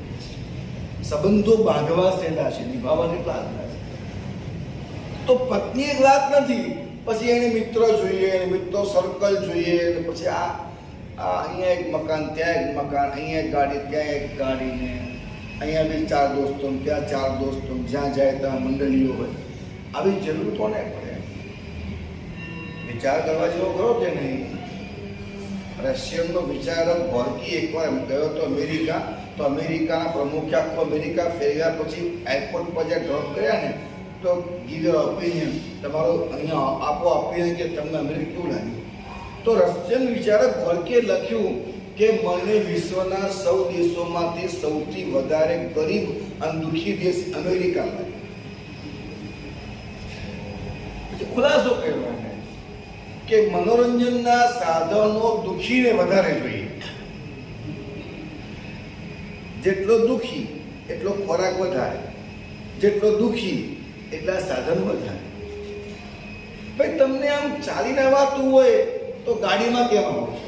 સંબંધો બાંધવા સહેલા છે, નિભાવવા કેટલા અઘરા છે. તો પત્ની એક વાત નથી, પછી એને મિત્ર જોઈએ, એને મિત્રો સર્કલ જોઈએ, અને પછી આ અહીંયા એક મકાન, ત્યાં એક મકાન, અહીંયા એક ગાડી, ત્યાં એક ગાડી, ને અહીંયા બી 4 દોસ્તો, ત્યાં 4 દોસ્તો, જ્યાં જાય ત્યાં મંડળીઓ હોય. આવી જરૂર કોને પડે? વિચાર કરવા જેવો ખરો કે નહીં? રશિયનનો વિચારક ગોર્કી એકવાર ગયો તો અમેરિકા, તો અમેરિકાના પ્રમુખે આખો અમેરિકા ફેરવ્યા. પછી એરપોર્ટ પર જ્યાં ડ્રોપ કર્યા ને, તો ગીવ યોર ઓપિનિયન, તમારો અહીંયા આપો ઓપિનિયન કે તમને અમેરિકા કેવું લાગ્યું. તો રશિયન વિચારક ગોર્કીએ લખ્યું કે મને વિશ્વના 100 દેશોમાંથી સૌથી વધારે ગરીબ અને દુઃખી દેશ અમેરિકા લાગ્યો. પછી ખુલાસો કર્યો કે મનોરંજનના સાધનો દુઃખીને વધારે જોઈએ. જેટલો દુઃખી એટલો ખોરાક વધારે, જેટલો દુઃખી એટલા સાધન વધારે. ભાઈ, તમને આમ ચાલીને આવતું હોય તો ગાડીમાં કેમ આવો છો?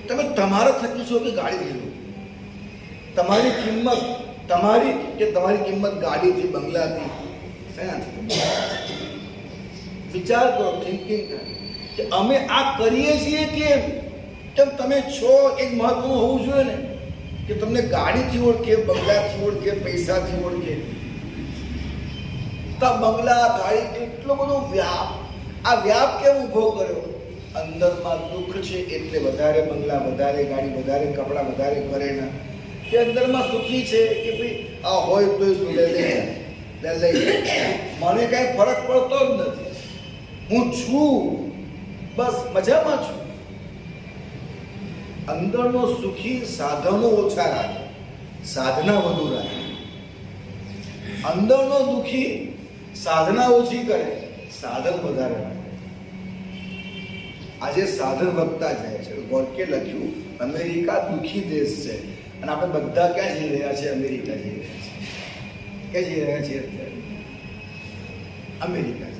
તમે તમારા થકી છો કે ગાડી લીધું? તમારી કિંમત તમારી કિંમત ગાડીથી, બંગલાથી, શેનાથી? વિચાર કરો, થિંકિંગ કે અમે આ કરીએ છીએ કેમ તમે છો. એક મહત્વનું હોવું જોઈએ ને કે તમને ગાડીથી ઓળખે, બંગલાથી ઓળખે, પૈસાથી ઓળખે. તો બંગલા, ગાડી, કેટલો બધો વ્યાપ. આ વ્યાપ કેમ ઊભો કર્યો? અંદરમાં દુઃખ છે એટલે વધારે બંગલા, વધારે ગાડી, વધારે કપડાં, વધારે ઘરેણા. કે અંદરમાં સુખી છે કે ભાઈ આ હોય તો શું લઈ મને કાંઈ ફરક પડતો જ નથી, હું છું, બસ મજામાં છું. અંદરનો સુખી સાધનો ઓછા રાખે, સાધના વધુ રાખે. અંદરનો દુઃખી સાધના ઓછી કરે, સાધન વધારે રાખે. આજે સાધન વધતા જાય છે. ગોર્કીએ લખ્યું અમેરિકા દુઃખી દેશ છે, અને આપણે બધા ક્યાં જઈ રહ્યા છે? અમેરિકા જઈ રહ્યા છે. ક્યાં જઈ રહ્યા છીએ અત્યારે? અમેરિકા.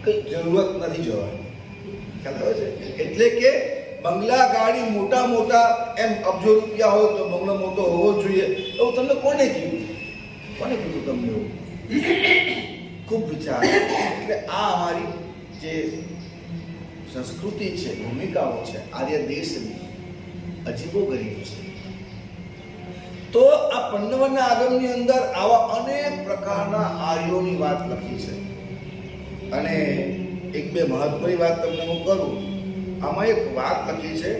કઈ જરૂરત નથી જવાની. ખ્યાલ આવે છે? એટલે કે બંગલા, ગાડી મોટા મોટા, એમ અબજો રૂપિયા હોય તો બંગલો મોટો હોવો જોઈએ એવું તમને કોને કીધું? કોને કીધું તમને એવું? ખૂબ વિચાર. એટલે આ અમારી જે સંસ્કૃતિ છે, ભૂમિકાઓ છે, આર્ય દેશની અજીબો ગરીબ છે. તો આ 55ના આગમની અંદર આવા અનેક પ્રકારના આર્યોની વાત લખી છે. અને એક બે મહત્વની વાત તમને હું કરું. આમાં એક વાત લખી છે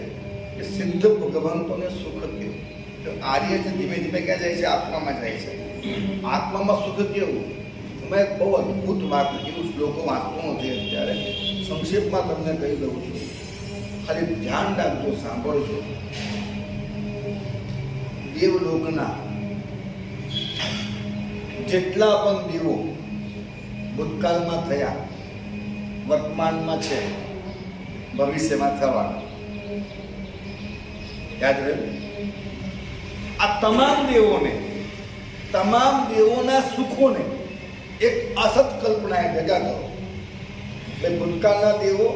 કે સિદ્ધ ભગવંતોને સુખ કેવું. તો આર્ય છે ધીમે ધીમે ક્યાં જાય છે? આત્મામાં જાય છે. આત્મામાં સુખ કેવું? મેં બહુ અદ્ભુત વાત લખેલું શ્લોકો વાંચતો નથી અત્યારે, સંક્ષેપમાં તમને કહી દઉં છું, ખાલી ધ્યાન રાખજો, સાંભળજો. દેવલોકના જેટલા પણ દેવો ભૂતકાળમાં થયા, વર્તમાનમાં છે, ભવિષ્યમાં થવાના, યાદ રહ્યું? આ તમામ દેવોના સુખોને એક અસત કલ્પનાએ ભેગા કરો. એટલે ભૂતકાળના દેવો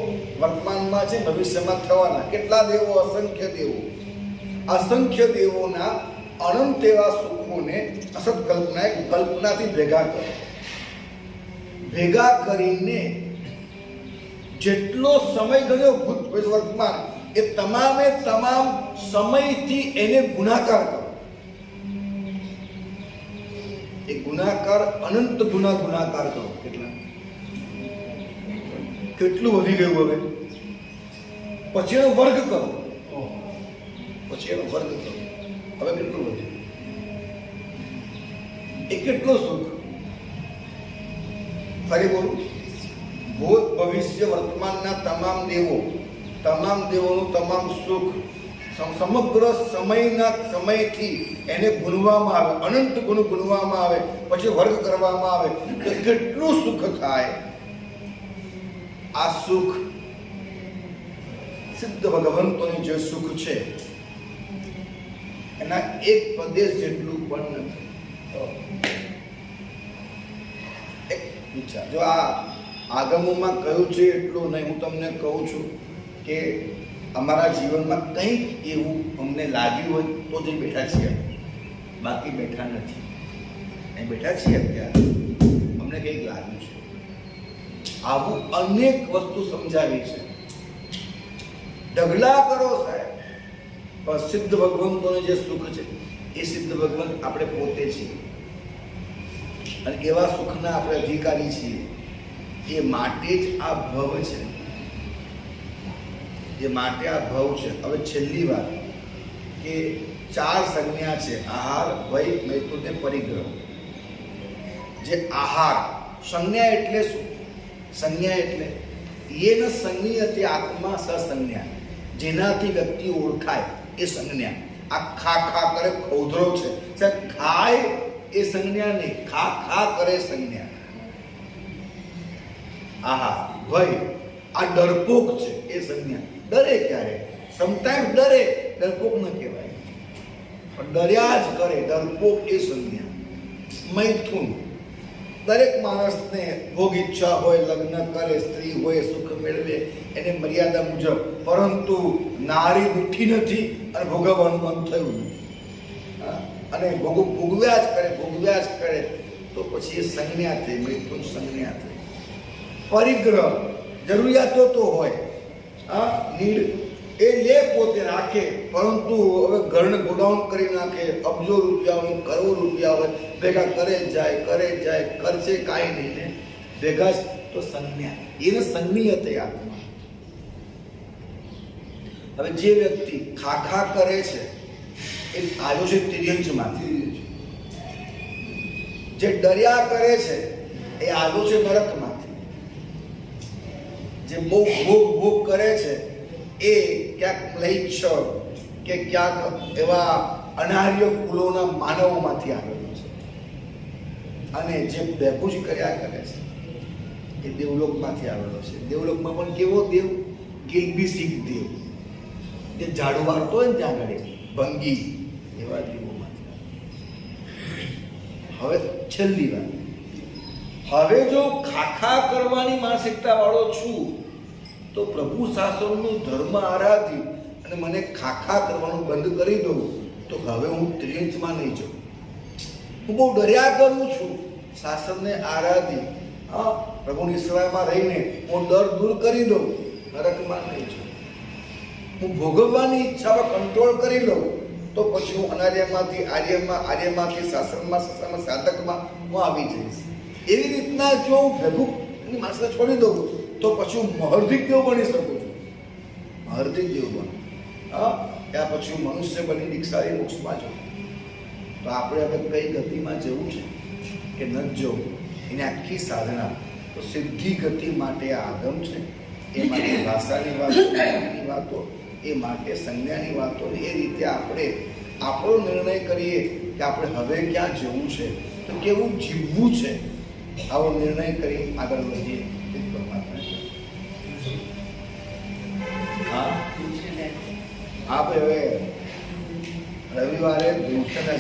વર્તમાનમાં છે, ભવિષ્યમાં થવાના કેટલા દેવો? અસંખ્ય દેવોના અનંત એવા સુખોને અસત કલ્પનાથી ભેગા કરો. ભેગા કરીને જેટલો સમય ગયો ભૂત વર્તમાન, એ તમામે તમામ સમયથી એને ગુણાકાર કરો. એ ગુણાકાર અનંત ગુણાકાર કરો. કેટલું વધી ગયું હવે? પછી એનો વર્ગ કરો. હવે કેટલું વધ્યું? એ કેટલો સુખ? ફરી બોલું, ભૂત ભવિષ્ય વર્તમાનના તમામ દેવોનું તમામ સુખ સમગ્ર સમયથી એને ગુણવામાં આવે, અનંત ગુણ ગુણવામાં આવે, પછી વર્ગ કરવામાં આવે તો કેટલું સુખ થાય. આ સુખ સિદ્ધ ભગવંતોની જે સુખ છે એના એક પ્રદેશ જેટલું પણ નથી. જો આ આગમોમાં કહ્યું છે એટલું નહીં, હું તમને કહું છું કે અમારા જીવનમાં કંઈક એવું અમને લાગ્યું હોય તો જ બેઠા છીએ, બાકી બેઠા નથી. અહીં બેઠા છીએ અત્યારે અમને કંઈક લાગ્યું છે. આવું અનેક વસ્તુ સમજાવી છે. ઢગલા કરો સાહેબ, પણ સિદ્ધ ભગવંતોને જે સુખ છે એ સિદ્ધ ભગવંત આપણે પોતે છીએ અને એવા સુખના આપણે અધિકારી છીએ. એ માટે જ આ ભવ છે. હવે છેલ્લી વાત કે 4 સંજ્ઞા છે: આહાર, વય, મૈથુન ને પરિગ્રહ. જે આહાર સંજ્ઞા એટલે શું? સંજ્ઞા એટલે યેન સંજ્ઞીયતે આત્મા સસંજ્ઞા, જેનાથી વ્યક્તિ ઓળખાય એ સંજ્ઞા. આ ખા કરે ખોધરો છે, સાહેબ ખાય એ સંજ્ઞા નહીં, ખા કરે સંજ્ઞા. આહાર, વય, આ ડરપોક છે એ સંજ્ઞા. ડરે ક્યારે? સમટાઈમ્સ ડરે, ડરપોક ન કહેવાય, પણ ડર્યા જ કરે, ડરપોક એ સંજ્ઞા. મૈથુન, દરેક માણસને ભોગ ઈચ્છા હોય, લગ્ન કરે, સ્ત્રી હોય, સુખ મેળવે એને મર્યાદા મુજબ, પરંતુ નારી દુઃખી નથી અને ભોગવવાનું મન થયું નથી અને ભોગવ્યા જ કરે તો પછી એ સંજ્ઞા થઈ, મૈથુન સંજ્ઞા થઈ. પરિગ્રહ, જરૂરિયાતો તો હોય, નીડ એ લે પોતે રાખે, પરંતુ હવે ઘરને ગોડાઉન કરી નાખે, અબજો રૂપિયા હોય, કરોડ રૂપિયા હોય, ભેગા કરે જાય ખર્ચે કાંઈ નહીં ને ભેગા જ તો સંજ્ઞા. એને સંજ્ઞીયતે આત્મા. હવે જે વ્યક્તિ ખા કરે છે એ આવ્યો છે તિર્યંચમાંથી, જે ડર્યા કરે છે એ આવ્યો છે નરકમાંથી, જે બહુ ભોગ કરે છે એ ક્યાંક મ્લેચ્છ કે ક્યાંક એવા અનાર્ય કુલોના માનવોમાંથી આવેલો છે, અને જે બેપુજ કર્યા કરે છે એ દેવલોકમાંથી આવેલો છે. દેવલોકમાં પણ કેવો દેવ? કિલ્બિસિક દેવ, જે ઝાડુ વાળતો હોય ને ત્યાં આગળ ભંગી, એવા દેવોમાંથી. હવે છેલ્લી વાત, હવે જો ખાખા કરવાની માનસિકતા વાળો છું તો પ્રભુ શાસનનું ધર્મ આરાધી અને મને ખાખા કરવાનું બંધ કરી દઉં તો હવે હું ત્રિયંચમાં નહીં જાઉં. હું બહુ ડર્યા કરું છું, શાસનને આરાધી પ્રભુની સેવામાં રહીને હું ડર દૂર કરી દઉં, નરકમાં નહીં જાઉં. હું ભોગવવાની ઈચ્છામાં કંટ્રોલ કરી લઉં તો પછી હું અનાર્યમાંથી આર્યમાંથી શાસનમાં સાધકમાં હું આવી જઈશ. એવી રીતના જો હું ભેગું એની માણસને છોડી દઉં તો પછી હું મહર્ધિક દેવ બની શકું છું. મહર્ધિક દેવ બનું, ત્યાં પછી હું મનુષ્ય બની દીક્ષાએ મોક્ષમાં જાઉં. તો આપણે હવે કઈ ગતિમાં જવું છે કે ન જવું? એની આખી સાધના તો સિદ્ધિ ગતિ માટે આગમ છે, એ માટે ભાષાની વાતો, જ્ઞાનની વાતો, એ માટે સંજ્ઞાની વાતો. એ રીતે આપણે આપણો નિર્ણય કરીએ કે આપણે હવે ક્યાં જવું છે, તો કેવું જીવવું છે, આવો નિર્ણય કરી આગળ વધીએ. હા, આપણે હવે રવિવારે ભૂષણ